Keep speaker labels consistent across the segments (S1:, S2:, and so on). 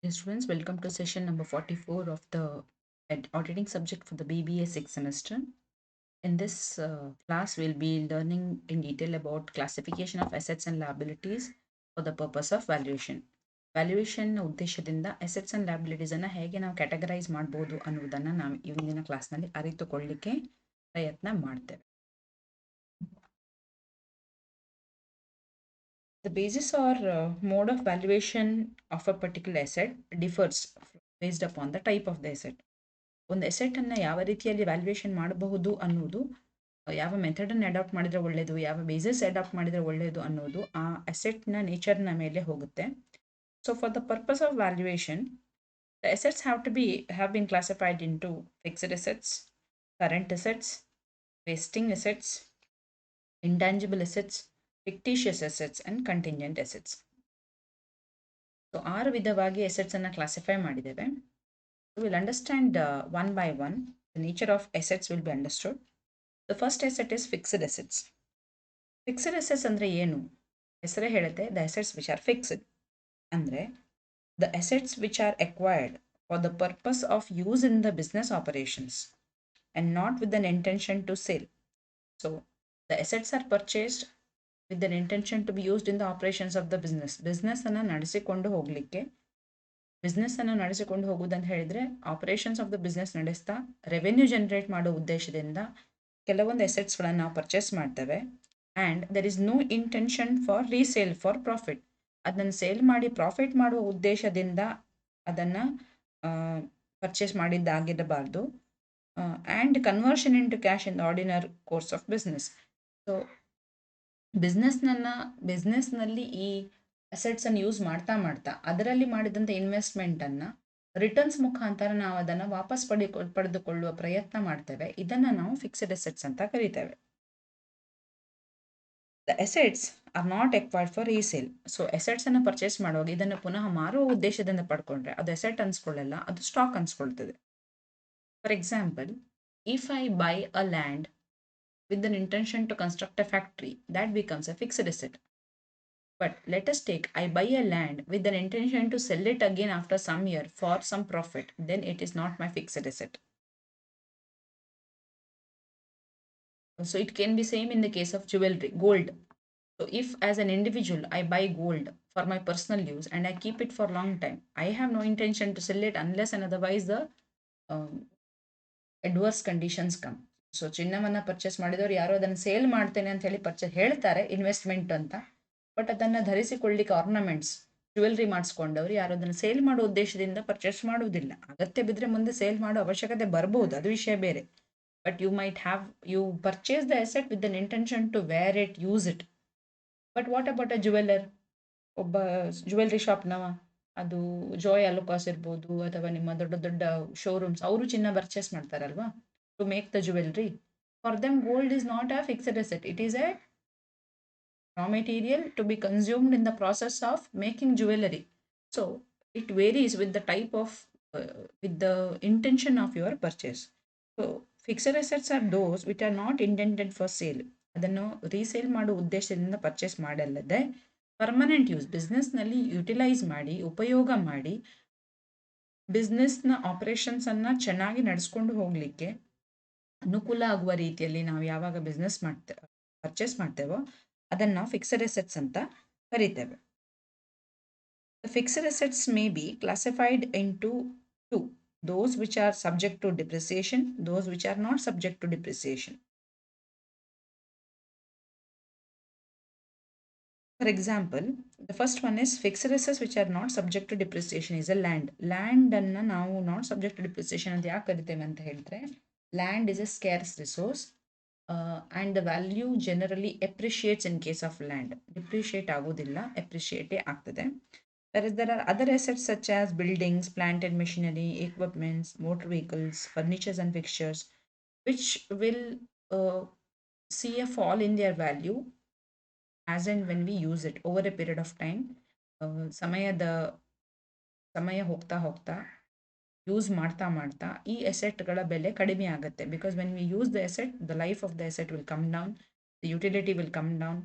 S1: Dear students, welcome to session number 44 of the auditing subject for the BBA 6th semester. In this class, we'll be learning in detail about classification of assets and liabilities for the purpose of valuation. Valuation ಉದ್ದೇಶದಿಂದ assets and ಲ್ಯಾಬಿಲಿಟೀಸನ್ನು ಹೇಗೆ ನಾವು categorise ಮಾಡ್ಬೋದು ಅನ್ನೋದನ್ನು ನಾವು ಇಂದಿನ ಕ್ಲಾಸ್ನಲ್ಲಿ ಅರಿತುಕೊಳ್ಳಿಕ್ಕೆ ಪ್ರಯತ್ನ ಮಾಡ್ತೇವೆ. The basis or mode of valuation of a particular asset differs based upon the type of the asset. ಒಂದು ಅಸೆಟನ್ನು ಯಾವ ರೀತಿಯಲ್ಲಿ ವ್ಯಾಲ್ಯೂಯೇಷನ್ ಮಾಡಬಹುದು ಅನ್ನೋದು ಯಾವ ಮೆಥಡನ್ನು ಅಡಾಪ್ಟ್ ಮಾಡಿದರೆ ಒಳ್ಳೆಯದು, ಯಾವ ಬೇಸಿಸ್ ಅಡಾಪ್ಟ್ ಮಾಡಿದರೆ ಒಳ್ಳೆಯದು ಅನ್ನೋದು ಆ ಅಸೆಟ್ನ ನೇಚರ್ನ ಮೇಲೆ ಹೋಗುತ್ತೆ. So for the purpose of valuation, the assets have been classified into fixed assets, current assets, wasting assets, intangible assets, fictitious assets and contingent assets. So 6 ವಿಧವಾಗಿ ಅಸೆಟ್ಸನ್ನು ಕ್ಲಾಸಿಫೈ ಮಾಡಿದ್ದೇವೆ. We'll understand one by one. The nature of assets will be understood. The first asset is fixed assets. Fixed assets ಅಂದ್ರೆ ಏನು? ಹೆಸರೇ ಹೇಳುತ್ತೆ, the assets which are fixed. ಅಂದ್ರೆ the assets which are acquired for the purpose of use in the business operations and not with an intention to sell. So the assets are purchased with an intention to be used in the operations of the business. Business ಅನ್ನು ನಡೆಸಿಕೊಂಡು ಹೋಗಲಿಕ್ಕೆ, ಬಿಸ್ನೆಸ್ಸನ್ನು ನಡೆಸಿಕೊಂಡು ಹೋಗುವುದಂತ ಹೇಳಿದರೆ operations of the business ನಡೆಸ್ತಾ revenue generate ಮಾಡೋ ಉದ್ದೇಶದಿಂದ ಕೆಲವೊಂದು ಅಸೆಟ್ಸ್ಗಳನ್ನು ನಾವು ಪರ್ಚೇಸ್ ಮಾಡ್ತೇವೆ. And there is no intention for resale for profit. ಅದನ್ನು ಸೇಲ್ ಮಾಡಿ ಪ್ರಾಫಿಟ್ ಮಾಡುವ ಉದ್ದೇಶದಿಂದ ಅದನ್ನು ಪರ್ಚೇಸ್ ಮಾಡಿದ್ದಾಗಿರಬಾರ್ದು. And conversion into cash in the ordinary course of business. So ಬಿಸ್ನೆಸ್ನಲ್ಲಿ ಈ ಅಸೆಟ್ಸನ್ನು ಯೂಸ್ ಮಾಡ್ತಾ ಅದರಲ್ಲಿ ಮಾಡಿದಂಥ ಇನ್ವೆಸ್ಟ್ಮೆಂಟನ್ನು ರಿಟರ್ನ್ಸ್ ಮುಖಾಂತರ ನಾವು ಅದನ್ನು ವಾಪಸ್ ಪಡೆದುಕೊಳ್ಳುವ ಪ್ರಯತ್ನ ಮಾಡ್ತೇವೆ. ಇದನ್ನು ನಾವು ಫಿಕ್ಸ್ಡ್ ಅಸೆಟ್ಸ್ ಅಂತ ಕರಿತೇವೆ. The assets are not acquired for resale. So ಅಸೆಟ್ಸನ್ನು ಪರ್ಚೇಸ್ ಮಾಡುವಾಗ ಇದನ್ನು ಪುನಃ ಮಾರುವ ಉದ್ದೇಶದಿಂದ ಪಡ್ಕೊಂಡ್ರೆ ಅದು ಅಸೆಟ್ ಅನ್ಸ್ಕೊಳ್ಳಲ್ಲ, ಅದು ಸ್ಟಾಕ್ ಅನ್ಸ್ಕೊಳ್ತದೆ. For example, if I buy a land with an intention to construct a factory, that becomes a fixed asset. But let us take, I buy a land with an intention to sell it again after some year for some profit, then it is not my fixed asset. So it can be same in the case of jewelry, gold. So if as an individual I buy gold for my personal use and I keep it for a long time, I have no intention to sell it unless and otherwise the adverse conditions come. So ಚಿನ್ನವನ್ನು purchase ಮಾಡಿದವರು ಯಾರೋ ಅದನ್ನು sale ಮಾಡ್ತೇನೆ ಅಂತ ಹೇಳಿ ಹೇಳ್ತಾರೆ investment ಅಂತ, but ಅದನ್ನು ಧರಿಸಿಕೊಳ್ಳಿಕ್ಕೆ ಆರ್ನಮೆಂಟ್ಸ್ ಜ್ಯುವೆಲ್ರಿ ಮಾಡಿಸ್ಕೊಂಡವ್ರು ಯಾರು ಅದನ್ನು ಸೇಲ್ ಮಾಡೋ ಉದ್ದೇಶದಿಂದ ಪರ್ಚೇಸ್ ಮಾಡುವುದಿಲ್ಲ. ಅಗತ್ಯ ಬಿದ್ದರೆ ಮುಂದೆ ಸೇಲ್ ಮಾಡೋ ಅವಶ್ಯಕತೆ ಬರ್ಬೋದು, ಅದು ವಿಷಯ ಬೇರೆ. But you purchase the asset with an intention to wear it, use it. But what about a jeweller? ಒಬ್ಬ ಜ್ಯುವೆಲ್ರಿ ಶಾಪ್ನವ, ಅದು ಜಾಯ್ ಅಲುಕಾಸ್ ಇರ್ಬೋದು ಅಥವಾ ನಿಮ್ಮ ದೊಡ್ಡ ದೊಡ್ಡ ಶೋರೂಮ್ಸ್, ಅವರು ಚಿನ್ನ purchase ಮಾಡ್ತಾರಲ್ವಾ to make the jewelry. For them, gold is not a fixed asset. It is a raw material to be consumed in the process of making jewelry. So it varies with the type of, with the intention of your purchase. So fixed assets are those which are not intended for sale. ಅದನ್ನು resale ಮಾಡೋ ಉದ್ದೇಶದಿಂದ purchase ಮಾಡಲ್ಲದೆ permanent use, ಬಿಸ್ನೆಸ್ನಲ್ಲಿ utilise ಮಾಡಿ, ಉಪಯೋಗ ಮಾಡಿ, ಬಿಸ್ನೆಸ್ನ ಆಪರೇಷನ್ಸನ್ನು ಚೆನ್ನಾಗಿ ನಡೆಸ್ಕೊಂಡು ಹೋಗಲಿಕ್ಕೆ ಅನುಕೂಲ ಆಗುವ ರೀತಿಯಲ್ಲಿ ನಾವು ಯಾವಾಗ ಬಿಸ್ನೆಸ್ ಪರ್ಚೇಸ್ ಮಾಡ್ತೇವೋ ಅದನ್ನು ನಾವು ಫಿಕ್ಸ್ಡ್ ಅಸೆಟ್ಸ್ ಅಂತ ಕರಿತೇವೆ. Fixed assets may be classified into two: those which are subject to depreciation, those which are not subject to depreciation. For example, the first one is fixed assets which are not subject to depreciation is a land. Land ಅನ್ನು ನಾವು not subject to depreciation ಅಂತ ಯಾಕೆ ಕರಿತೇವೆ ಅಂತ ಹೇಳಿದ್ರೆ, land is a scarce resource and the value generally appreciates in case of land. Depreciate ಆಗೋದಿಲ್ಲ, appreciate ಆಗ್ತದೆ. Whereas there are other assets such as buildings, plant and machinery, equipments, motor vehicles, furnitures and fixtures, which will see a fall in their value as and when we use it over a period of time. ಸಮಯ ಹೋಗ್ತಾ ಹೋಗ್ತಾ use ಮಾಡ್ತಾ ಈ ಅಸೆಟ್ಗಳ ಬೆಲೆ ಕಡಿಮೆ ಆಗುತ್ತೆ. Because when we use the asset, the life of the asset will come down, the utility will come down,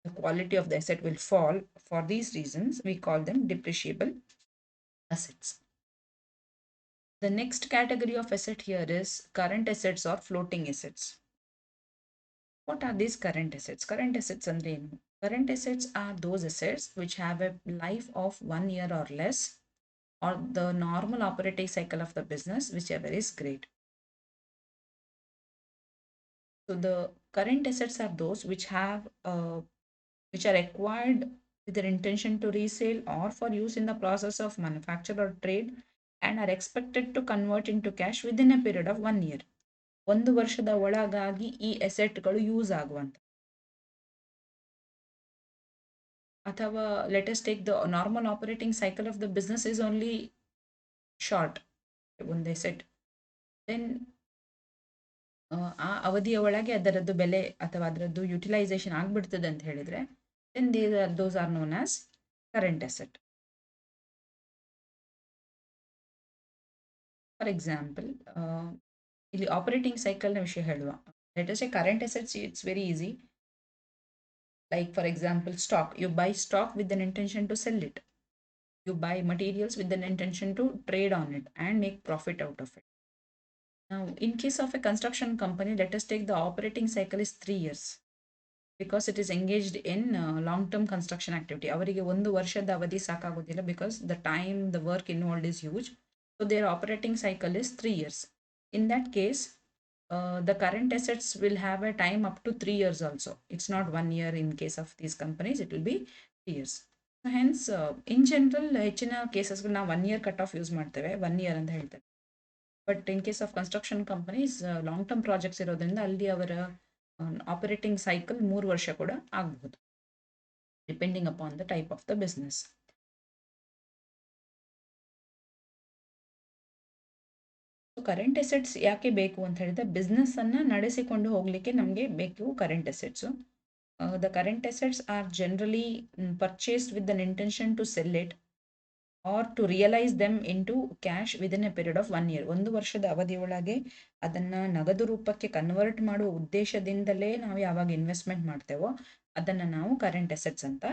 S1: the quality of the asset will fall. For these reasons, we call them depreciable assets. The next category of asset here is current assets or floating assets. What are these current assets? Current assets and then current assets are those assets which have a life of 1 year or less, or the normal operating cycle of the business, whichever is great. So the current assets are those which have which are acquired with their intention to resale or for use in the process of manufacture or trade, and are expected to convert into cash within a period of 1 year. ಒಂದು ವರ್ಷದ ಒಳಗಾಗಿ ಈ ಅಸೆಟ್ಗಳು use ಆಗುವಂತ. ಅಥವಾ let us take the normal operating cycle of the business is only short, ಒಂದು asset, then ಆ ಅವಧಿಯ ಒಳಗೆ ಅದರದ್ದು ಬೆಲೆ ಅಥವಾ ಅದರದ್ದು ಯುಟಿಲೈಸೇಷನ್ ಆಗ್ಬಿಡ್ತದೆ ಅಂತ ಹೇಳಿದ್ರೆ, then those are known as current asset. For example, ಇಲ್ಲಿ ಆಪರೇಟಿಂಗ್ ಸೈಕಲ್ನ ವಿಷಯ ಹೇಳುವ. Let us say current assets, it's very easy. Like for example, stock. You buy stock with an intention to sell it. You buy materials with an intention to trade on it and make profit out of it. Now, in case of a construction company, let us take the operating cycle is 3 years. Because it is engaged in long-term construction activity. ಅವರಿಗೆ ಒಂದು ವರ್ಷದ ಅವಧಿ ಸಾಕಾಗೋದಿಲ್ಲ, because the time, the work involved is huge. So their operating cycle is 3 years. In that case, the current assets will have a time up to 3 years also. It's not 1 year in case of these companies, it will be 3 years. So hence, in general, ಹೆಚ್ಚಿನ cases ನಾವು 1 year cut off use ಮಾಡ್ತೇವೆ, 1 year ಅಂತ ಹೇಳ್ತೇವೆ. But in case of construction companies long term projects ಇರೋದ್ರಿಂದ ಅಲ್ಲಿ ಅವರ operating cycle 3 ವರ್ಷ ಕೂಡ ಆಗಬಹುದು, depending upon the type of the business. Current assets ಯಾಕೆ ಬೇಕು ಅಂತ ಹೇಳಿದ್ರೆ, ಬಿಸ್ನೆಸ್ ಅನ್ನ ನಡೆಸಿಕೊಂಡು ಹೋಗ್ಲಿಕ್ಕೆ ನಮಗೆ ಬೇಕು current assets. The current assets are generally purchased with an intention to sell it or to realize them into cash within a period of 1 year. ಒಂದು ವರ್ಷದ ಅವಧಿಯೊಳಗೆ ಅದನ್ನ ನಗದು ರೂಪಕ್ಕೆ ಕನ್ವರ್ಟ್ ಮಾಡುವ ಉದ್ದೇಶದಿಂದಲೇ ನಾವು ಯಾವಾಗ ಇನ್ವೆಸ್ಟ್ಮೆಂಟ್ ಮಾಡ್ತೇವೋ ಅದನ್ನ ನಾವು ಕರೆಂಟ್ ಅಸೆಟ್ಸ್ ಅಂತ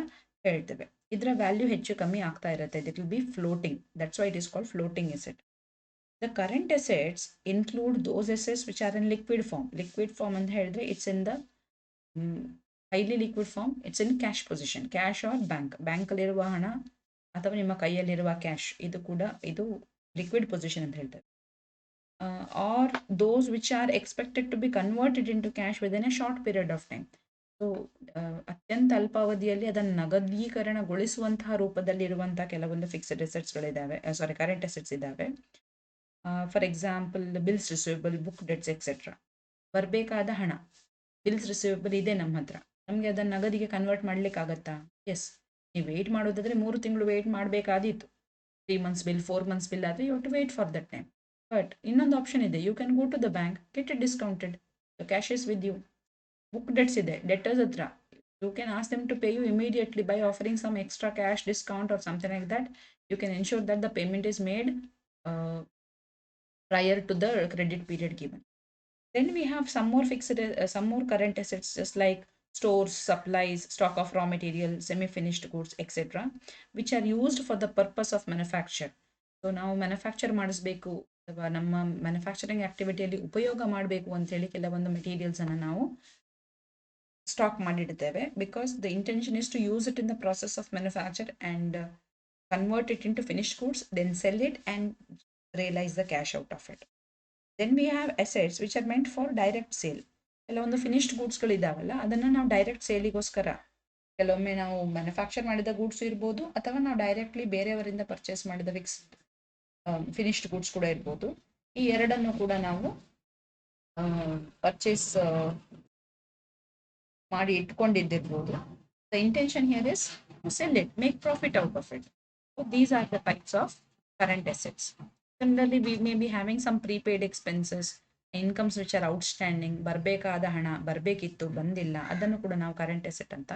S1: ಹೇಳ್ತೇವೆ. ಇದರ ವ್ಯಾಲ್ಯೂ ಹೆಚ್ಚು ಕಮ್ಮಿ ಆಗ್ತಾ ಇರುತ್ತೆ. It will be floating. That's why it is called floating asset. The current assets include those assets which are in liquid form. Liquid form ಅಂತ ಹೇಳಿದ್ರೆ it's in the highly liquid form, it's in cash position, cash or bank. ಬ್ಯಾಂಕಲ್ಲಿರುವ ಹಣ ಅಥವಾ ನಿಮ್ಮ ಕೈಯಲ್ಲಿರುವ cash, ಇದು ಕೂಡ ಇದು liquid position ಅಂತ ಹೇಳ್ತೇವೆ. Or those which are expected to be converted into cash within a short period of time. So ಅತ್ಯಂತ ಅಲ್ಪಾವಧಿಯಲ್ಲಿ ಅದನ್ನು ನಗದೀಕರಣಗೊಳಿಸುವಂತಹ ರೂಪದಲ್ಲಿ ಇರುವಂತಹ ಕೆಲವೊಂದು ಫಿಕ್ಸ್ಡ್ ಅಸೆಟ್ಸ್ಗಳಿದ್ದಾವೆ, ಕರೆಂಟ್ ಅಸೆಟ್ಸ್ ಇದ್ದಾವೆ. For example, bills receivable, book debts etcetera. ಬರಬೇಕಾದ ಹಣ, ಬಿಲ್ಸ್ ರಿಸೀವಬಲ್ ಇದೆ ನಮ್ಮ ಹತ್ರ, ನಮಗೆ ಅದನ್ನು ನಗದಿಗೆ ಕನ್ವರ್ಟ್ ಮಾಡ್ಲಿಕ್ಕಾಗತ್ತಾ? ಎಸ್. ನೀವು ವೆಯ್ಟ್ ಮಾಡೋದಾದ್ರೆ 3 ತಿಂಗಳು ವೆಯ್ಟ್ ಮಾಡಬೇಕಾದಿತ್ತು. 3 months ಬಿಲ್, 4 months ಬಿಲ್ ಆದರೆ you have to wait for that time. But ಇನ್ನೊಂದು ಆಪ್ಷನ್ ಇದೆ, you can go to the bank, get it discounted, the cash is with you. Book debts ಇದೆ, debtors ಹತ್ರ, you can ask them to pay you immediately by offering some extra cash discount or something like that. You can ensure that the payment is made prior to the credit period given. Then we have some more fixed, some more current assets, just like stores, supplies, stock of raw material, semi-finished goods, etc., which are used for the purpose of manufacture. So ನಾವು manufacture ಮಾಡಿಸ್ಬೇಕು ಅಥವಾ ನಮ್ಮ manufacturing ಆಕ್ಟಿವಿಟಿಯಲ್ಲಿ ಉಪಯೋಗ ಮಾಡಬೇಕು ಅಂತೇಳಿ ಕೆಲವೊಂದು ಮೆಟೀರಿಯಲ್ಸನ್ನು ನಾವು ಸ್ಟಾಕ್ ಮಾಡಿಡ್ತೇವೆ, because the intention is to use it in the process of manufacture and convert it into finished goods, then sell it and realize the cash out of it. Then we have assets which are meant for direct sale. ಕೆಲವೊಂದು finished ಗೂಡ್ಸ್ಗಳಿದ್ದಾವಲ್ಲ, ಅದನ್ನು ನಾವು direct ಸೇಲಿಗೋಸ್ಕರ, ಕೆಲವೊಮ್ಮೆ ನಾವು manufacture ಮಾಡಿದ goods ಇರ್ಬೋದು ಅಥವಾ ನಾವು directly ಬೇರೆಯವರಿಂದ ಪರ್ಚೇಸ್ ಮಾಡಿದ ಫಿನಿಶ್ಡ್ ಗೂಡ್ಸ್ ಕೂಡ ಇರ್ಬೋದು. ಈ ಎರಡನ್ನು ಕೂಡ ನಾವು ಪರ್ಚೇಸ್ ಮಾಡಿ ಇಟ್ಕೊಂಡಿದ್ದಿರ್ಬೋದು. The intention here is to sell it, make profit out of it. So these are the types of current assets. Similarly, we may be having some prepaid expenses, incomes which are outstanding, ಬರಬೇಕಾದ ಹಣ ಬರಬೇಕಿತ್ತು ಬಂದಿಲ್ಲ, ಅದನ್ನು ಕೂಡ ನಾವು current asset ಅಂತ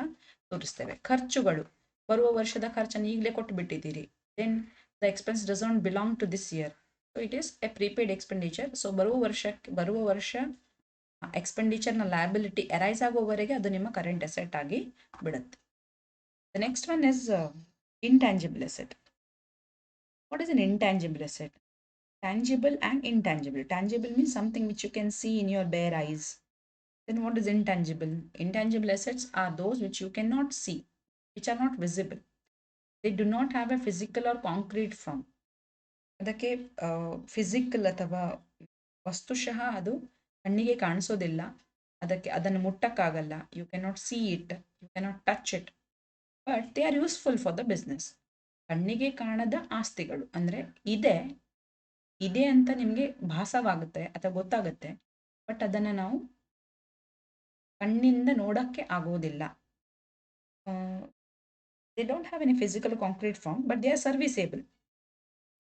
S1: ತೋರಿಸ್ತೇವೆ. ಖರ್ಚುಗಳು, ಬರುವ ವರ್ಷದ ಖರ್ಚನ್ನು ಈಗಲೇ ಕೊಟ್ಟು ಬಿಟ್ಟಿದ್ದೀರಿ, then the expense does not belong to this year, so it is a prepaid expenditure. So ಬರುವ ವರ್ಷ ಎಕ್ಸ್ಪೆಂಡಿಚರ್ನ ಲಯಬಿಲಿಟಿ ಅರೈಸ್ ಆಗೋವರೆಗೆ ಅದು ನಿಮ್ಮ ಕರೆಂಟ್ ಅಸೆಟ್ ಆಗಿ ಬಿಡುತ್ತೆ. The next one is intangible asset. What is an intangible asset? Tangible and intangible. Tangible means something which you can see in your bare eyes. Then what is intangible? Intangible assets are those which you cannot see, which are not visible. They do not have a physical or concrete form. ಅದಕ್ಕೆ physical ಅಥವಾ ವಸ್ತುಶಃ ಅದು ಕಣ್ಣಿಗೆ ಕಾಣಿಸೋದಿಲ್ಲ, ಅದನ್ನು ಮುಟ್ಟಕ್ಕಾಗಲ್ಲ. You cannot see it, you cannot touch it, but they are useful for the business. ಕಣ್ಣಿಗೆ ಕಾಣದ ಆಸ್ತಿಗಳು ಅಂದರೆ ಇದೆ ಅಂತ ನಿಮಗೆ ಭಾಸವಾಗುತ್ತೆ ಅಥವಾ ಗೊತ್ತಾಗುತ್ತೆ, ಬಟ್ ಅದನ್ನು ನಾವು ಕಣ್ಣಿಂದ ನೋಡಕ್ಕೆ ಆಗೋದಿಲ್ಲ. They don't have any physical concrete form, but they are serviceable.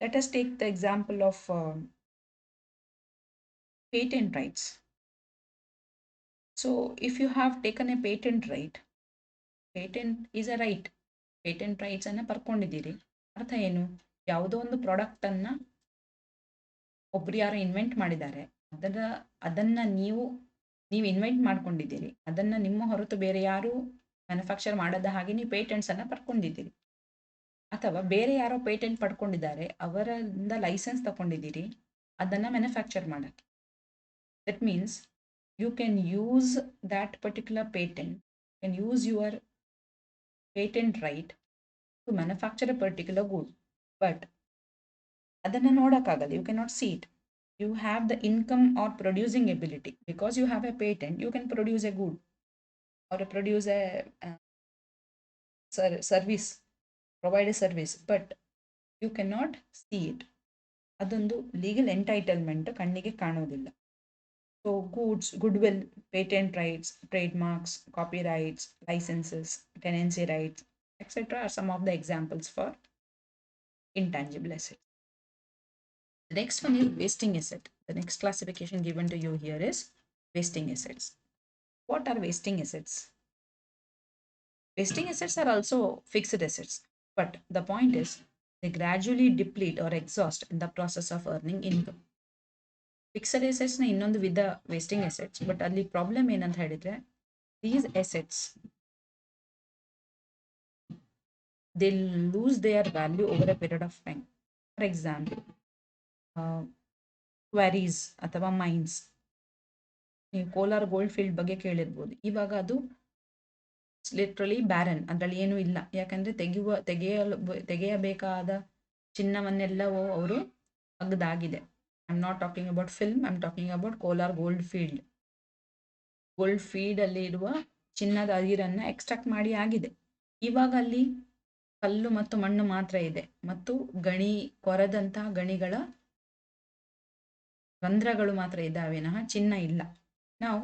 S1: Let us take the example of patent rights. So if you have taken a patent right, patent is a right. patent rights ಅನ್ನು ಪಡ್ಕೊಂಡಿದ್ದೀರಿ. ಅರ್ಥ ಏನು? ಯಾವುದೋ ಒಂದು ಪ್ರಾಡಕ್ಟನ್ನು ಒಬ್ರು ಯಾರು invent ಮಾಡಿದ್ದಾರೆ, ಅದನ್ನು ನೀವು ಇನ್ವೆಂಟ್ ಮಾಡ್ಕೊಂಡಿದ್ದೀರಿ. ಅದನ್ನು ನಿಮ್ಮ ಹೊರತು ಬೇರೆ ಯಾರು ಮ್ಯಾನುಫ್ಯಾಕ್ಚರ್ ಮಾಡದ ಹಾಗೆ ನೀವು ಪೇಟೆಂಟ್ಸನ್ನು ಪಡ್ಕೊಂಡಿದ್ದೀರಿ. ಅಥವಾ ಬೇರೆ ಯಾರೋ ಪೇಟೆಂಟ್ ಪಡ್ಕೊಂಡಿದ್ದಾರೆ, ಅವರಿಂದ ಲೈಸೆನ್ಸ್ ತಗೊಂಡಿದ್ದೀರಿ ಅದನ್ನು ಮ್ಯಾನುಫ್ಯಾಕ್ಚರ್ ಮಾಡೋಕ್ಕೆ. That means you can use that particular patent, you can use your patent right to manufacture a particular good, but adanna nodakagalla, you cannot see it. You have the income or producing ability. Because you have a patent, you can produce a good or produce a service, provide a service, but you cannot see it. ಅದೊಂದು legal entitlement ಕಣ್ಣಿಗೆ ಕಾಣೋದಿಲ್ಲ. So goods, goodwill, patent rights, trademarks, copyrights, licenses, tenancy rights, etc. are some of the examples for intangible assets. The next one is wasting asset. The next classification given to you here is wasting assets. What are wasting assets? Wasting assets are also fixed assets, but the point is they gradually deplete or exhaust in the process of earning income. Fixed ಅಸೆಟ್ಸ್ನ ಇನ್ನೊಂದು ವಿಧ wasting assets, but ಅಲ್ಲಿ problem ಏನಂತ ಹೇಳಿದ್ರೆ, these assets they lose their value over a period of time. For example, quarries ಅಥವಾ mines. ನೀವು Kolar gold field ಬಗ್ಗೆ ಕೇಳಿರ್ಬೋದು. ಇವಾಗ ಅದು ಲಿಟ್ರಲಿ ಬ್ಯಾರನ್, ಅದರಲ್ಲಿ ಏನೂ ಇಲ್ಲ. ಯಾಕಂದರೆ ತೆಗೆಯಬೇಕಾದ ಚಿನ್ನವನ್ನೆಲ್ಲವೂ ಅವರು ಅಗ್ದಾಗಿದೆ. I'm not talking about film, I'm talking about Kolar gold field. Gold field ಅಲ್ಲಿ ಇರುವ ಚಿನ್ನದ ಅದಿರನ್ನು ಎಕ್ಸ್ಟ್ರಾಕ್ಟ್ ಮಾಡಿ ಆಗಿದೆ. ಇವಾಗ ಅಲ್ಲಿ ಕಲ್ಲು ಮತ್ತು ಮಣ್ಣು ಮಾತ್ರ ಇದೆ, ಮತ್ತು ಕೊರೆದಂತಹ ಗಣಿಗಳ ರಂಧ್ರಗಳು ಮಾತ್ರ ಇದ್ದಾವೆ, ಚಿನ್ನ ಇಲ್ಲ. ನಾವು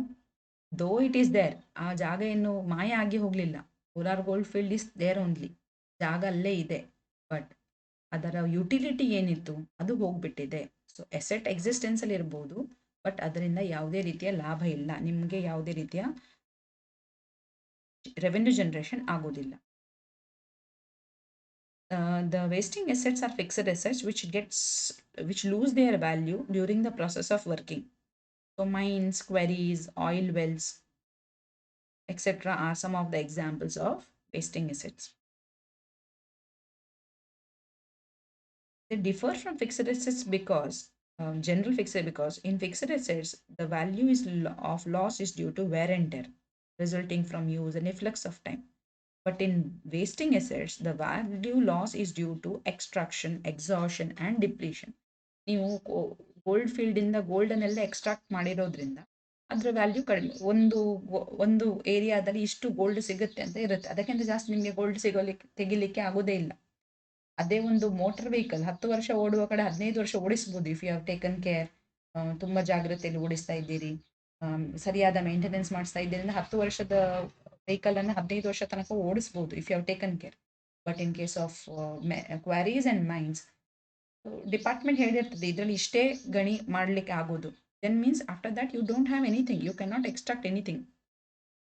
S1: ದೋ ಇಟ್ ಈಸ್ ದೇರ್, ಆ ಜಾಗ ಏನು ಮಾಯ ಆಗಿ ಹೋಗಲಿಲ್ಲ. Kolar gold field is there only, ಜಾಗ ಅಲ್ಲೇ ಇದೆ, ಬಟ್ ಅದರ ಯುಟಿಲಿಟಿ ಏನಿತ್ತು ಅದು ಹೋಗ್ಬಿಟ್ಟಿದೆ. ಸೊ ಅಸೆಟ್ ಎಕ್ಸಿಸ್ಟೆನ್ಸ್ ಅಲ್ಲಿ ಇರ್ಬೋದು, ಬಟ್ ಅದರಿಂದ ಯಾವುದೇ ರೀತಿಯ ಲಾಭ ಇಲ್ಲ, ನಿಮಗೆ ಯಾವುದೇ ರೀತಿಯ ರೆವೆನ್ಯೂ ಜನರೇಷನ್ ಆಗೋದಿಲ್ಲ. The wasting assets are fixed assets which lose their value during the process of working. So mines, quarries, oil wells, etc. are some of the examples of wasting assets. They differ from fixed assets because general fixed, because in fixed assets the value of loss is due to wear and tear resulting from use and efflux of time. But in wasting assets the value loss is due to extraction, exhaustion and depletion. ನೀವು gold field ಇಂದ gold ಅನ್ನೆಲ್ಲ extract ಮಾಡಿರೋದ್ರಿಂದ ಅದರ value ಕಡಿಮೆ. ಒಂದು ಏರಿಯಾದಲ್ಲಿ ಇಷ್ಟು gold ಸಿಗುತ್ತೆ ಅಂತ ಇರುತ್ತೆ, ಅದಕ್ಕಿಂತ ಜಾಸ್ತಿ ನಿಮಗೆ ಗೋಲ್ಡ್ ತೆಗಿಲಿಕ್ಕೆ ಆಗೋದೇ ಇಲ್ಲ. ಅದೇ ಒಂದು ಮೋಟರ್ ವೆಹಿಕಲ್ 10 ವರ್ಷ ಓಡುವ ಕಡೆ 15 ವರ್ಷ ಓಡಿಸ್ಬೋದು, if you have taken care. ತುಂಬ ಜಾಗ್ರತೆಯಲ್ಲಿ ಓಡಿಸ್ತಾ ಇದ್ದೀರಿ, ಸರಿಯಾದ ಮೇಂಟೆನೆನ್ಸ್ ಮಾಡಿಸ್ತಾ ಇದ್ದೀರಿ, 10 ವರ್ಷದ ವೆಹಿಕಲನ್ನು 15 ವರ್ಷ ತನಕ ಓಡಿಸ್ಬೋದು, if you have taken care. But in case of quarries and mines, department ಹೇಳಿರ್ತದೆ ಇದರಲ್ಲಿ ಇಷ್ಟೇ ಗಣಿ ಮಾಡಲಿಕ್ಕೆ ಆಗೋದು. Then means after that you don't have anything, you can not extract anything.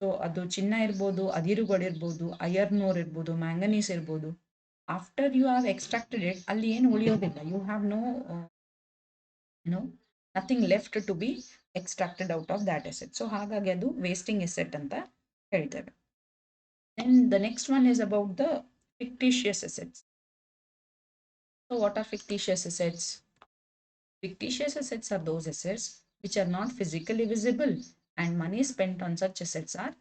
S1: So ಅದು ಚಿನ್ನ ಇರ್ಬೋದು, ಅದಿರುಗಳಿರ್ಬೋದು, ಐರನ್ ಓರ್ ಇರ್ಬೋದು, ಮ್ಯಾಂಗನೀಸ್ ಇರ್ಬೋದು. After you have extracted it, ಅಲ್ಲಿ ಏನು ಉಳಿಯೋದಿಲ್ಲ. You have no nothing left to be extracted out of that asset. So ಹಾಗಾಗಿ ಅದು wasting asset ಅಂತ ಹೇಳ್ತೇವೆ. And the next one is about the fictitious assets. So what are fictitious assets? Fictitious assets are those assets which are not physically visible, and money spent on such assets are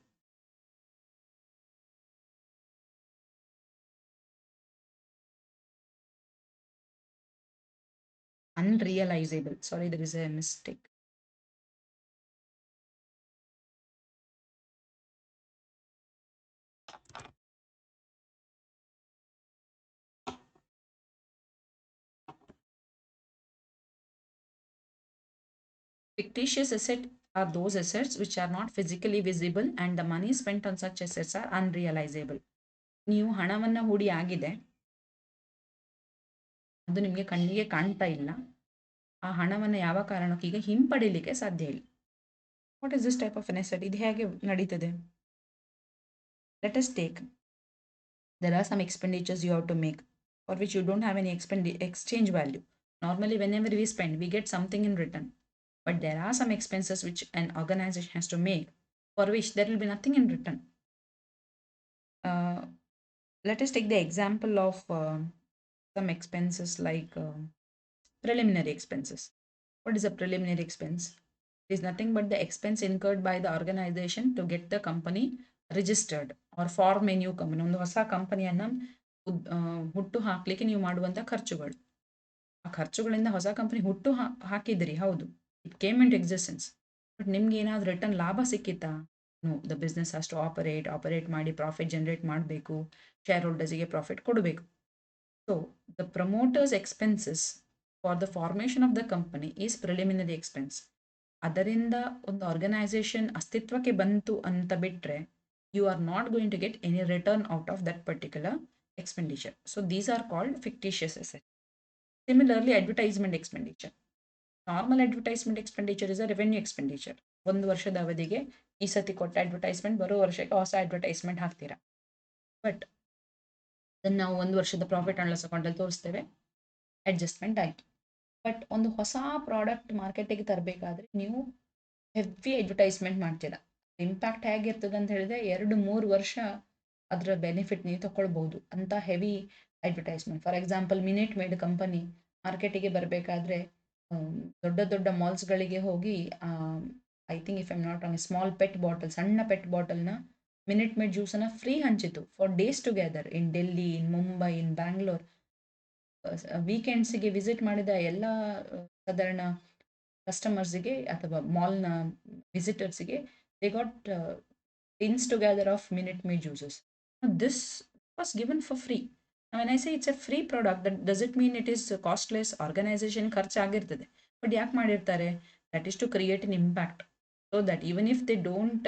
S1: unrealizable. Sorry, there is a mistake. Fictitious assets are those assets which are not physically visible, and the money spent on such assets are unrealizable. ನೀವು ಹಣವನ್ನು ಹೂಡಿ ಆಗಿದೆ, ಅದು ನಿಮಗೆ ಕಣ್ಣಿಗೆ ಕಾಣ್ತಾ ಇಲ್ಲ, ಆ ಹಣವನ್ನು ಯಾವ ಕಾರಣಕ್ಕೂ ಈಗ ಹಿಂಪಡಿಲಿಕ್ಕೆ ಸಾಧ್ಯ ಇಲ್ಲ. What is this type of an asset? ಇದು ಹೇಗೆ ನಡೀತದೆ? Let us take, there are some expenditures you have to make for which you don't have any exchange value. Normally whenever we spend, we get something in return, but there are some expenses which an organization has to make for which there will be nothing in return. Let us take the example of some expenses like preliminary expenses. What is a preliminary expense? It is nothing but the expense incurred by the organization to get the company registered or form a new company. ಒಂದು ಹೊಸ ಕಂಪನಿಯನ್ನು ಹುಟ್ಟು ಹಾಕ್ಲಿಕ್ಕೆ ನೀವು ಮಾಡುವಂಥ ಖರ್ಚುಗಳು. ಆ ಖರ್ಚುಗಳಿಂದ ಹೊಸ company ಹುಟ್ಟು ಹಾಕಿದಿರಿ, ಹೌದು, it came into existence. But ನಿಮ್ಗೆ ಏನಾದರೂ ರಿಟರ್ನ್ ಲಾಭ ಸಿಕ್ಕಿತ್ತಾ? No. The business has to operate ಮಾಡಿ ಪ್ರಾಫಿಟ್ ಜನರೇಟ್ ಮಾಡಬೇಕು, ಶೇರ್ ಹೋಲ್ಡರ್ಸಿಗೆ ಪ್ರಾಫಿಟ್ ಕೊಡಬೇಕು. So the promoters expenses for the formation of the company is preliminary expense. ಅದರಿಂದ ಒಂದು ಆರ್ಗನೈಸೇಷನ್ ಅಸ್ತಿತ್ವಕ್ಕೆ ಬಂತು ಅಂತ ಬಿಟ್ಟರೆ you are not going to get any return out of that particular expenditure. So these are called fictitious assets. Similarly, advertisement expenditure. Normal advertisement expenditure is a revenue expenditure. ಒಂದು ವರ್ಷದ ಅವಧಿಗೆ ಈ ಸತಿ ಕೊಟ್ಟ ಅಡ್ವರ್ಟೈಸ್ಮೆಂಟ್ ಬರೋ ವರ್ಷಕ್ಕೆ ಹೊಸ ಅಡ್ವರ್ಟೈಸ್ಮೆಂಟ್ ಹಾಕ್ತೀರಾ. ಬಟ್ ಅದನ್ನು ನಾವು ಒಂದು ವರ್ಷದ ಪ್ರಾಫಿಟ್ ಆ್ಯಂಡ್ ಲಾಸ್ ಅಕೌಂಟಲ್ಲಿ ತೋರಿಸ್ತೇವೆ, ಅಡ್ಜಸ್ಟ್ಮೆಂಟ್ ಆಯಿತು. ಬಟ್ ಒಂದು ಹೊಸ ಪ್ರಾಡಕ್ಟ್ ಮಾರ್ಕೆಟಿಗೆ ತರಬೇಕಾದ್ರೆ ನೀವು ಹೆವಿ ಅಡ್ವರ್ಟೈಸ್ಮೆಂಟ್ ಮಾಡ್ತೀರಾ. ಇಂಪ್ಯಾಕ್ಟ್ ಹೇಗಿರ್ತದೆ ಅಂತ ಹೇಳಿದ್ರೆ 2-3 ವರ್ಷ ಅದರ ಬೆನಿಫಿಟ್ ನೀವು ತಗೊಳ್ಬಹುದು ಅಂತ heavy advertisement. For example, Minute Maid company ಮಾರ್ಕೆಟಿಗೆ ಬರಬೇಕಾದ್ರೆ ದೊಡ್ಡ ದೊಡ್ಡ ಮಾಲ್ಸ್ಗಳಿಗೆ ಹೋಗಿ I think if I'm not wrong, small pet bottle, ಸಣ್ಣ ಪೆಟ್ ಬಾಟಲ್ನ ಮಿನಿಟ್ ಮೇಡ್ ಜ್ಯೂಸನ್ನು ಫ್ರೀ ಹಂಚಿತು for days together in Delhi, in Mumbai, in Bangalore. ವೀಕೆಂಡ್ಸಿಗೆ ವಿಸಿಟ್ ಮಾಡಿದ ಎಲ್ಲ ಸಾಧಾರಣ ಕಸ್ಟಮರ್ಸಿಗೆ ಅಥವಾ ಮಾಲ್ನ ವಿಸಿಟರ್ಸಿಗೆ they got tins together of Minute Maid juices. Now, this was given for free. Now, when I say it's a free product, that does it mean it is costless? Organization ಖರ್ಚಾಗಿರ್ತದೆ. But ಯಾಕೆ ಮಾಡಿರ್ತಾರೆ? That is to create an impact. So that even if they don't,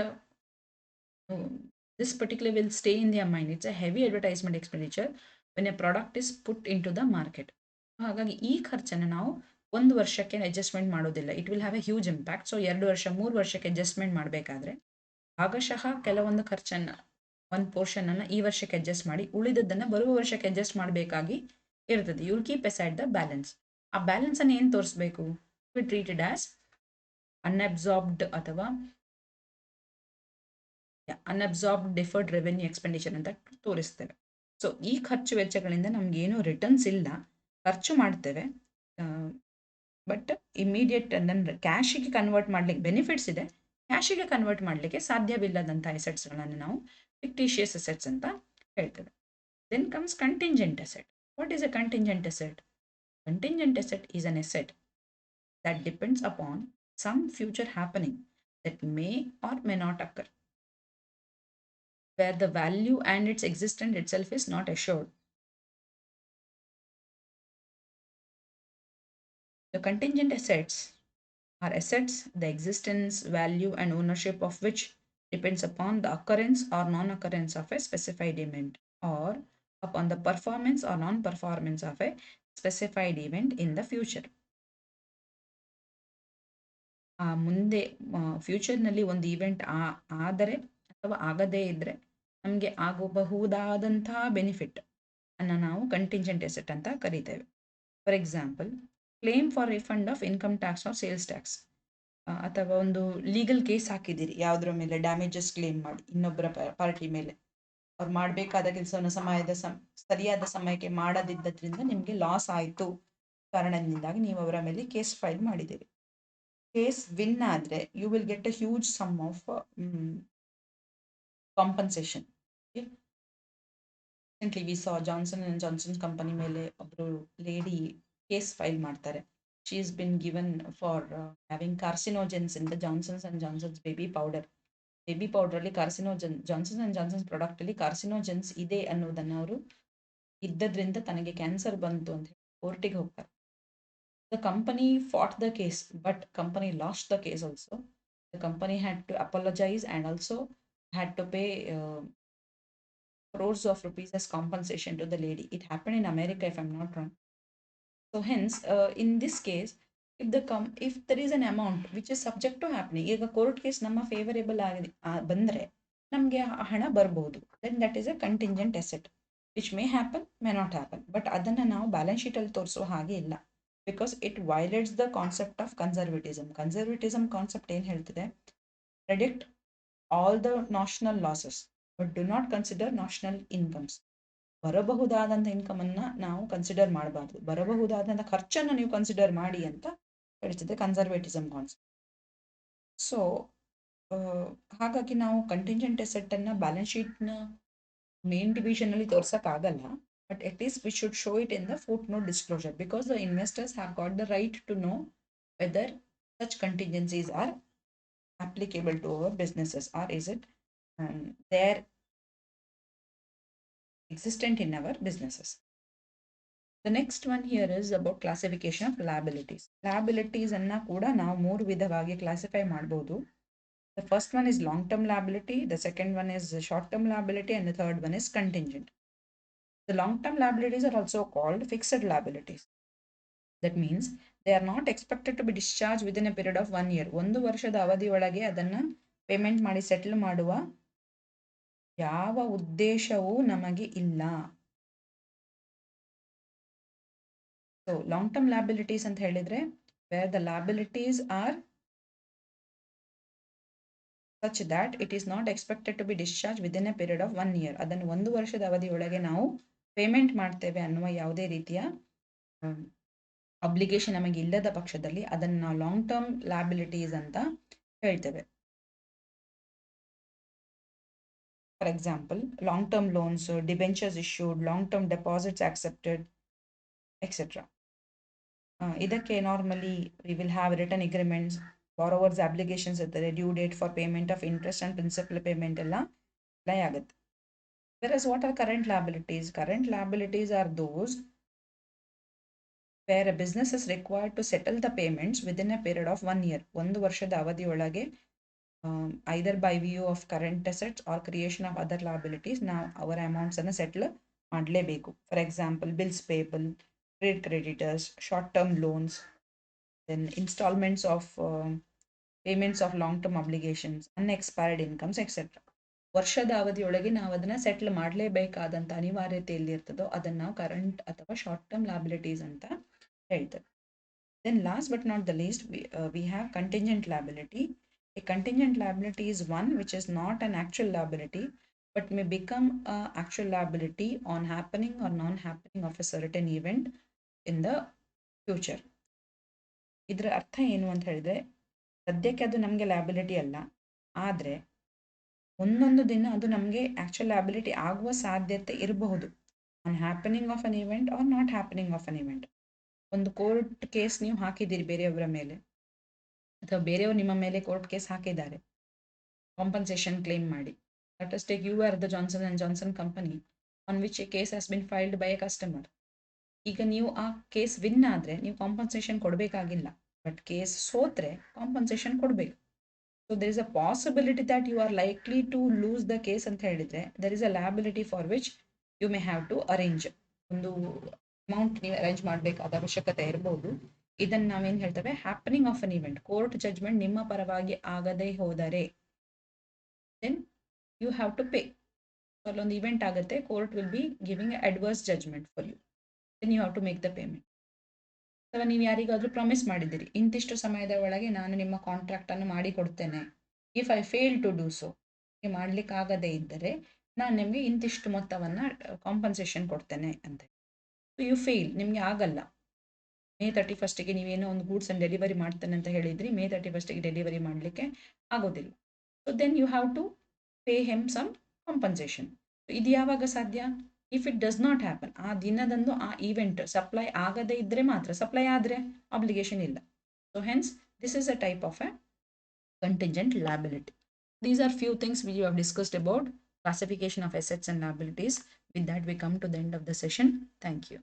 S1: this particular will stay in their mind. It's a heavy advertisement expenditure when a product is put into the market. ಹಾಗಾಗಿ ಈ ಖರ್ಚನ್ನು ನಾವು ಒಂದು ವರ್ಷಕ್ಕೆ adjustment ಮಾಡೋದಿಲ್ಲ. It will have A huge impact. So 2 ವರ್ಷ 3 ವರ್ಷಕ್ಕೆ adjustment ಮಾಡಬೇಕಾದ್ರೆ ಭಾಗಶಃ ಕೆಲವೊಂದು ಖರ್ಚನ್ನು, ಒಂದು ಪೋರ್ಷನನ್ನು ಈ ವರ್ಷಕ್ಕೆ ಅಡ್ಜಸ್ಟ್ ಮಾಡಿ ಉಳಿದದ್ದನ್ನು ಬರುವ ವರ್ಷಕ್ಕೆ ಅಡ್ಜಸ್ಟ್ ಮಾಡಬೇಕಾಗಿ ಇರ್ತದೆ. You will keep aside the balance. ಆ ಬ್ಯಾಲೆನ್ಸನ್ನು ಏನು ತೋರಿಸ್ಬೇಕು? ವಿ ಟ್ರೀಟೆಡ್ ಆಸ್ ಅನ್ಅಬ್ಸಾರ್ಬ್ಡ್ ಅಥವಾ ಅನ್ಅಬ್ಸಾರ್ಬ್ಡ್ ಡಿಫರ್ಡ್ ರೆವೆನ್ಯೂ ಎಕ್ಸ್ಪೆಂಡಿಚರ್ ಅಂತ ತೋರಿಸ್ತೇವೆ. ಸೊ ಈ ಖರ್ಚು ವೆಚ್ಚಗಳಿಂದ ನಮಗೇನು ರಿಟರ್ನ್ಸ್ ಇಲ್ಲ, ಖರ್ಚು ಮಾಡ್ತೇವೆ, ಬಟ್ ಇಮಿಡಿಯೇಟ್ ನನ್ನ ಕ್ಯಾಶಿಗೆ ಕನ್ವರ್ಟ್ ಮಾಡಲಿಕ್ಕೆ ಬೆನಿಫಿಟ್ಸ್ ಇದೆ, ಕ್ಯಾಶಿಗೆ ಕನ್ವರ್ಟ್ ಮಾಡಲಿಕ್ಕೆ ಸಾಧ್ಯವಿಲ್ಲದಂಥ ಅಸೆಟ್ಸ್ಗಳನ್ನು ನಾವು ಫಿಕ್ಟಿಷಿಯಸ್ ಅಸೆಟ್ಸ್ ಅಂತ ಹೇಳ್ತೇವೆ. Then comes contingent asset. What is a contingent asset? Contingent asset is an asset that depends upon some future happening that may or may not occur, where the value and its existence itself is not assured. The contingent assets are assets the existence, value, and ownership of which depends upon the occurrence or non-occurrence of a specified event, or upon the performance or non-performance of a specified event in the future. ಮುಂದೆ ಫ್ಯೂಚರ್ನಲ್ಲಿ ಒಂದು event ಆದರೆ ಅಥವಾ ಆಗದೇ ಇದ್ದರೆ ನಮಗೆ ಆಗಬಹುದಾದಂತಹ benefit ಅನ್ನು ನಾವು contingent asset ಅಂತ ಕರಿತೇವೆ. For example, claim for refund of income tax or sales tax. ಅಥವಾ ಒಂದು ಲೀಗಲ್ ಕೇಸ್ ಹಾಕಿದ್ದೀರಿ ಯಾವುದರ ಮೇಲೆ, ಡ್ಯಾಮೇಜಸ್ ಕ್ಲೇಮ್ ಮಾಡಿ ಇನ್ನೊಬ್ಬರ ಪಾರ್ಟಿ ಮೇಲೆ. ಅವ್ರು ಮಾಡಬೇಕಾದ ಕೆಲಸವನ್ನು ಸರಿಯಾದ ಸಮಯಕ್ಕೆ ಮಾಡದಿದ್ದರಿಂದ ನಿಮಗೆ ಲಾಸ್ ಆಯಿತು ಕಾರಣದಿಂದಾಗಿ ನೀವು ಅವರ ಮೇಲೆ ಕೇಸ್ ಫೈಲ್ ಮಾಡಿದ್ದೀರಿ. ಕೇಸ್ ವಿನ್ ಆದರೆ you will get a huge sum of compensation. Recently we saw Johnson and Johnson company ಮೇಲೆ ಒಬ್ಬರು ಲೇಡಿ ಕೇಸ್ ಫೈಲ್ ಮಾಡ್ತಾರೆ. She is been given for having carcinogens in the Johnson's and Johnson's baby powder. Baby ಪೌಡ್ರಲ್ಲಿ Johnson and Johnson's ಪ್ರಾಡಕ್ಟಲ್ಲಿ carcinogens ಇದೆ ಅನ್ನೋದನ್ನು ಅವರು ಇದ್ದದ್ರಿಂದ ತನಗೆ cancer ಬಂತು ಅಂತ ಹೇಳಿ ಕೋರ್ಟಿಗೆ ಹೋಗ್ತಾರೆ. The company fought the case, but company lost the case also. The company had to apologize and also had to pay crores of rupees as compensation to the lady. It happened in America, if I'm not wrong. So hence, in this case, if there is an amount which is subject to happening, ಈಗ court case ನಮ್ಮ favourable ಆಗಿ ಬಂದರೆ ನಮಗೆ ಹಣ ಬರ್ಬೋದು, then that is a contingent asset which may happen, may not happen. But ಅದನ್ನು ನಾವು balance ಶೀಟಲ್ಲಿ ತೋರಿಸುವ ಹಾಗೆ ಇಲ್ಲ, because it violates the concept of conservatism. Conservatism concept ಏನು ಹೇಳ್ತಿದೆ, predict all the notional losses but do not consider notional incomes. ಬರಬಹುದಾದಂಥ ಇನ್ಕಮನ್ನು ನಾವು ಕನ್ಸಿಡರ್ ಮಾಡಬಾರ್ದು, ಬರಬಹುದಾದಂಥ ಖರ್ಚನ್ನು ನೀವು ಕನ್ಸಿಡರ್ ಮಾಡಿ ಅಂತ ಹೇಳ್ತಿದೆ ಕನ್ಸರ್ವೇಟಿಸಮ್ ಕಾನ್ಸೆಪ್ಟ್. ಸೊ ಹಾಗಾಗಿ ನಾವು ಕಂಟಿಂಜೆಂಟ್ ಅಸೆಟ್ಟನ್ನು ಬ್ಯಾಲೆನ್ಸ್ ಶೀಟ್ನ ಮೇನ್ ಡಿವಿಷನಲ್ಲಿ ತೋರ್ಸೋಕ್ಕಾಗಲ್ಲ, but at least we should show it in the footnote disclosure, because the investors have got the right to know whether such contingencies are applicable to our businesses, or is it there existent in our businesses. The next one here is about classification of liabilities. Liabilities anna kuda ನಾವು ಮೂರು ವಿಧವಾಗಿ classify ಮಾಡಬಹುದು. The first one is long term liability, the second one is short term liability, and the third one is contingent. The long term liabilities are also called fixed liabilities. That means they are not expected to be discharged within a period of 1 year. ಒಂದು ವರ್ಷದ ಅವಧಿಯೊಳಗೆ ಅದನ್ನು payment ಮಾಡಿ settle ಮಾಡುವ ಯಾವ ಉದ್ದೇಶವೂ ನಮಗೆ ಇಲ್ಲ. So long term liabilities ಅಂತ ಹೇಳಿದ್ರೆ where the liabilities are such that it is not expected to be discharged within a period of 1 year. ಅದನ್ನು ಒಂದು ವರ್ಷದ ಅವಧಿಯೊಳಗೆ ನಾವು ಪೇಮೆಂಟ್ ಮಾಡ್ತೇವೆ ಅನ್ನುವ ಯಾವುದೇ ರೀತಿಯ ಅಬ್ಲಿಗೇಷನ್ ನಮಗೆ ಇಲ್ಲದ ಪಕ್ಷದಲ್ಲಿ ಅದನ್ನು ನಾವು ಲಾಂಗ್ ಟರ್ಮ್ liabilities ಅಂತ ಹೇಳ್ತೇವೆ. For example long term loans, debentures issued, long term deposits accepted, etcetera. ಇದಕ್ಕೆ normally we will have return agreements, borrowers obligations ಇರ್ತದೆ, due date for payment of interest and principal payment ಎಲ್ಲ apply ಆಗುತ್ತೆ. Whereas what are current liabilities? Current liabilities are those where a business is required to settle the payments within a period of 1 year. ಒಂದು ವರ್ಷದ ಅವಧಿಯೊಳಗೆ either by view of current assets or creation of other liabilities ನಾವು ಅವರ amounts ಅನ್ನು settle ಮಾಡಲೇಬೇಕು. For example bills payable, trade creditors, short-term loans, then installments of payments of long-term obligations, unexpired incomes, etc. ವರ್ಷದ ಅವಧಿಯೊಳಗೆ ನಾವು ಅದನ್ನು settle ಮಾಡಲೇಬೇಕಾದಂಥ ಅನಿವಾರ್ಯತೆ ಎಲ್ಲಿರ್ತದೋ ಅದನ್ನು ನಾವು ಕರೆಂಟ್ ಅಥವಾ ಶಾರ್ಟ್ ಟರ್ಮ್ liabilities ಅಂತ ಹೇಳ್ತೇವೆ. Then last but not the least, we have contingent liability. A contingent liability is one which is not an actual liability but may become an actual liability on happening or non-happening of a certain event in the future. ಇದರ ಅರ್ಥ ಏನು ಅಂತ ಹೇಳಿದ್ರೆ, ಸದ್ಯಕ್ಕೆ ಅದು ನಮಗೆ liability ಅಲ್ಲ, ಆದರೆ ಒಂದೊಂದು ದಿನ ಅದು ನಮಗೆ ಆ್ಯಕ್ಚುಲ್ ಲ್ಯಾಬಿಲಿಟಿ ಆಗುವ ಸಾಧ್ಯತೆ ಇರಬಹುದು, on happening of an event or not happening of an event. ಒಂದು ಕೋರ್ಟ್ ಕೇಸ್ ನೀವು ಹಾಕಿದ್ದೀರಿ ಬೇರೆಯವರ ಮೇಲೆ, ಅಥವಾ ಬೇರೆಯವರು ನಿಮ್ಮ ಮೇಲೆ ಕೋರ್ಟ್ ಕೇಸ್ ಹಾಕಿದ್ದಾರೆ ಕಾಂಪನ್ಸೇಷನ್ ಕ್ಲೇಮ್ ಮಾಡಿ. Let us take, you are the Johnson and Johnson company on which a case has been filed by a customer. ಈಗ ನೀವು ಆ ಕೇಸ್ ವಿನ್ ಆದರೆ ನೀವು ಕಾಂಪನ್ಸೇಷನ್ ಕೊಡಬೇಕಾಗಿಲ್ಲ, ಬಟ್ ಕೇಸ್ ಸೋತ್ರೆ ಕಾಂಪನ್ಸೇಷನ್ ಕೊಡಬೇಕು. So there is a possibility that you are likely to lose the case ಅಂತ ಹೇಳಿದರೆ there is a liability for which you may have to arrange. ಒಂದು ಅಮೌಂಟ್ ನೀವು arrange ಮಾಡಬೇಕಾದ ಅವಶ್ಯಕತೆ ಇರಬಹುದು. ಇದನ್ನು ನಾವೇನು ಹೇಳ್ತೇವೆ, happening of an event. Court judgement ನಿಮ್ಮ ಪರವಾಗಿ ಆಗದೇ ಹೋದರೆ then you have to pay. ಅಲ್ಲೊಂದು ಇವೆಂಟ್ ಆಗುತ್ತೆ, court will be giving adverse judgement for you, then you have to make the payment. ಅಥವಾ ನೀವು ಯಾರಿಗಾದರೂ ಪ್ರಾಮಿಸ್ ಮಾಡಿದ್ದೀರಿ, ಇಂತಿಷ್ಟು ಸಮಯದ ಒಳಗೆ ನಾನು ನಿಮ್ಮ ಕಾಂಟ್ರಾಕ್ಟನ್ನು ಮಾಡಿಕೊಡ್ತೇನೆ. If I fail to do so, ಮಾಡಲಿಕ್ಕಾಗದೇ ಇದ್ದರೆ ನಾನು ನಿಮಗೆ ಇಂತಿಷ್ಟು ಮೊತ್ತವನ್ನು ಕಾಂಪನ್ಸೇಷನ್ ಕೊಡ್ತೇನೆ ಅಂತ. ಯು ಫೇಲ್, ನಿಮಗೆ ಆಗಲ್ಲ. ಮೇ 31ಗೆ ನೀವೇನೋ ಒಂದು ಗೂಡ್ಸನ್ನು ಡೆಲಿವರಿ ಮಾಡ್ತೇನೆ ಅಂತ ಹೇಳಿದ್ರಿ, ಮೇ 31ಗೆ ಡೆಲಿವರಿ ಮಾಡಲಿಕ್ಕೆ ಆಗೋದಿಲ್ಲ. So then you have to pay him some compensation. ಇದು ಯಾವಾಗ ಸಾಧ್ಯ? If it does not happen, ಆ ದಿನದಂದು ಆ ಈವೆಂಟ್ ಸಪ್ಲೈ ಆಗದೇ ಇದ್ದರೆ ಮಾತ್ರ. ಸಪ್ಲೈ ಆದರೆ ಆಬ್ಲಿಗೇಷನ್ ಇಲ್ಲ. So hence this is a type of A contingent liability. These are few things we have discussed about classification of assets and liabilities. With that, we come to the end of the session. Thank you.